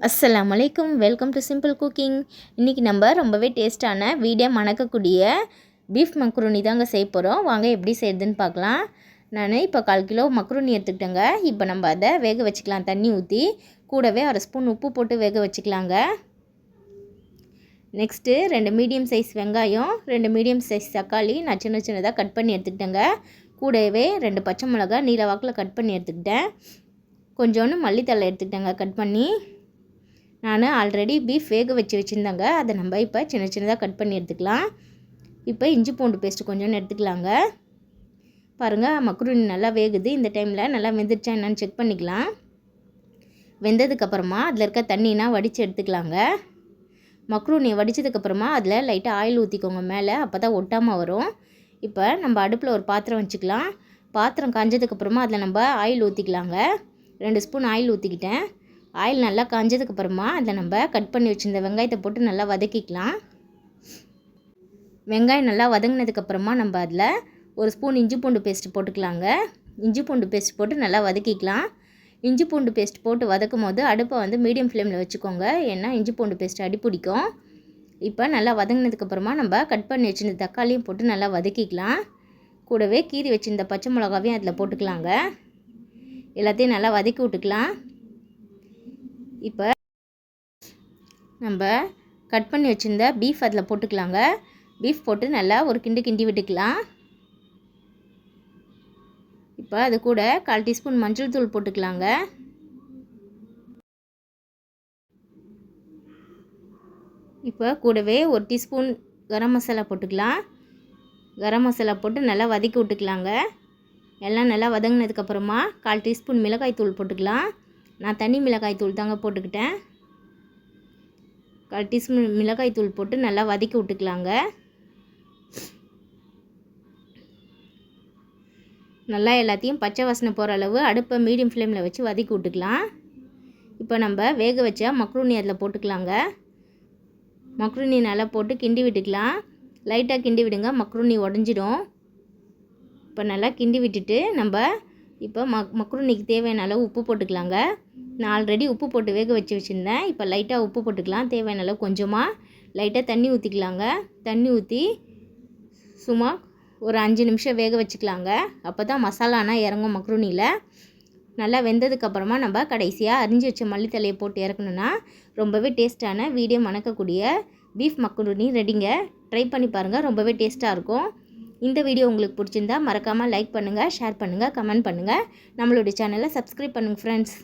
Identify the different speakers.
Speaker 1: அஸ்ஸலாமு அலைக்கும். Welcome to simple cooking. இன்றைக்கி நம்ம ரொம்பவே டேஸ்ட்டான வீடியோ மணக்கக்கூடிய பீஃப் மக்ரூனி தாங்க செய்ய போகிறோம். வாங்க எப்படி செய்யுதுன்னு பார்க்கலாம். நான் இப்போ 1/4 கிலோ மக்ரூனி எடுத்துக்கிட்டேங்க. இப்போ நம்ம அதை வேக வச்சுக்கலாம். தண்ணி ஊற்றி கூடவே 1/2 ஸ்பூன் உப்பு போட்டு வேக வச்சுக்கலாங்க. நெக்ஸ்ட்டு 2 மீடியம் சைஸ் வெங்காயம், 2 மீடியம் சைஸ் தக்காளி நான் சின்ன சின்னதாக கட் பண்ணி எடுத்துக்கிட்டேங்க. கூடவே 2 பச்சை மிளகா நீல வாக்கில் கட் பண்ணி எடுத்துக்கிட்டேன். கொஞ்சோண்டு மல்லித்தழை எடுத்துக்கிட்டேங்க கட் பண்ணி. நான் ஆல்ரெடி பீஃப் வேக வச்சுருந்தேங்க. அதை நம்ம இப்போ சின்ன சின்னதாக கட் பண்ணி எடுத்துக்கலாம். இப்போ இஞ்சி பூண்டு பேஸ்ட்டு கொஞ்சோன்னு எடுத்துக்கலாங்க. பாருங்கள், மக்ரூனி நல்லா வேகுது. இந்த டைமில் நல்லா வெந்துடுச்சா என்னன்னு செக் பண்ணிக்கலாம். வெந்ததுக்கப்புறமா அதில் இருக்க தண்ணினா வடித்து எடுத்துக்கலாங்க. மக்ரூனி வடித்ததுக்கப்புறமா அதில் லைட்டாக ஆயில் ஊற்றிக்கோங்க மேலே, அப்போ தான் ஒட்டாமல் வரும். இப்போ நம்ம அடுப்பில் ஒரு பாத்திரம் வச்சுக்கலாம். பாத்திரம் காஞ்சதுக்கப்புறமா அதில் நம்ம ஆயில் ஊற்றிக்கலாங்க. 2 ஸ்பூன் ஆயில் ஊற்றிக்கிட்டேன். ஆயில் நல்லா காஞ்சதுக்கப்புறமா அதில் நம்ம கட் பண்ணி வச்சுருந்த வெங்காயத்தை போட்டு நல்லா வதக்கிக்கலாம். வெங்காயம் நல்லா வதங்கினதுக்கப்புறமா நம்ம அதில் 1 ஸ்பூன் இஞ்சி பூண்டு பேஸ்ட்டு போட்டுக்கலாங்க. இஞ்சி பூண்டு பேஸ்ட் போட்டு நல்லா வதக்கிக்கலாம். இஞ்சி பூண்டு பேஸ்ட் போட்டு வதக்கும் போது அடுப்பை வந்து மீடியம் ஃப்ளேமில் வச்சுக்கோங்க, ஏன்னா இஞ்சி பூண்டு பேஸ்ட் அடி பிடிக்கும். இப்போ நல்லா வதங்கினதுக்கப்புறமா நம்ம கட் பண்ணி வச்சுருந்த தக்காளியும் போட்டு நல்லா வதக்கிக்கலாம். கூடவே கீறி வச்சுருந்த பச்சை மிளகாவையும் அதில் போட்டுக்கலாங்க. எல்லாத்தையும் நல்லா வதக்கி விட்டுக்கலாம். இப்போ நம்ம கட் பண்ணி வச்சுருந்த பீஃப் அதில் போட்டுக்கலாங்க. பீஃப் போட்டு நல்லா ஒரு கிண்டி விட்டுக்கலாம். இப்போ அது கூட 1/4 டீஸ்பூன் மஞ்சள் தூள் போட்டுக்கலாங்க. இப்போ கூடவே 1 டீஸ்பூன் கரம் மசாலா போட்டுக்கலாம். கரம் மசாலா போட்டு நல்லா வதக்கி விட்டுக்கலாங்க. எல்லாம் நல்லா வதங்கினதுக்கப்புறமா 1/4 டீஸ்பூன் மிளகாய் தூள் போட்டுக்கலாம். நான் தனி மிளகாய் தூள் தாங்க போட்டுக்கிட்டேன். 1/4 டீஸ்பூன் மிளகாய் தூள் போட்டு நல்லா வதக்கி விட்டுக்கலாங்க. நல்லா எல்லாத்தையும் பச்சை வாசனை போகிற அளவு அடுப்பை மீடியம் ஃப்ளேமில் வச்சு வதக்கி விட்டுக்கலாம். இப்போ நம்ம வேக வச்ச மக்ரூனி அதில் போட்டுக்கலாங்க. மக்ரூனி நல்லா போட்டு கிண்டி விட்டுக்கலாம். லைட்டாக கிண்டி விடுங்க, மக்ரூனி உடஞ்சிடும். இப்போ நல்லா கிண்டி விட்டுட்டு நம்ம இப்போ மக்ரூனிக்கு தேவையான அளவு உப்பு போட்டுக்கலாங்க. நான் ஆல்ரெடி உப்பு போட்டு வேக வச்சுருந்தேன். இப்போ லைட்டாக உப்பு போட்டுக்கலாம். தேவையான அளவு கொஞ்சமாக லைட்டாக தண்ணி ஊற்றிக்கலாங்க. தண்ணி ஊற்றி சும்மா ஒரு 5 நிமிஷம் வேக வச்சுக்கலாங்க. அப்போ தான் மசாலானா இறங்கும் மக்ரூனியில். நல்லா வெந்ததுக்கப்புறமா நம்ம கடைசியாக அரிஞ்சு வச்ச மல்லித்தலையை போட்டு இறக்கணுன்னா ரொம்பவே டேஸ்ட்டான வீடியோ மணக்கக்கூடிய பீஃப் மக்ரூனி ரெடிங்க. ட்ரை பண்ணி பாருங்கள், ரொம்பவே டேஸ்ட்டாக இருக்கும். இந்த வீடியோ உங்களுக்கு பிடிச்சிருந்தா மறக்காமல் லைக் பண்ணுங்கள், ஷேர் பண்ணுங்கள், கமெண்ட் பண்ணுங்கள். நம்மளுடைய சேனலை சப்ஸ்கிரைப் பண்ணுங்கள் ஃப்ரெண்ட்ஸ்.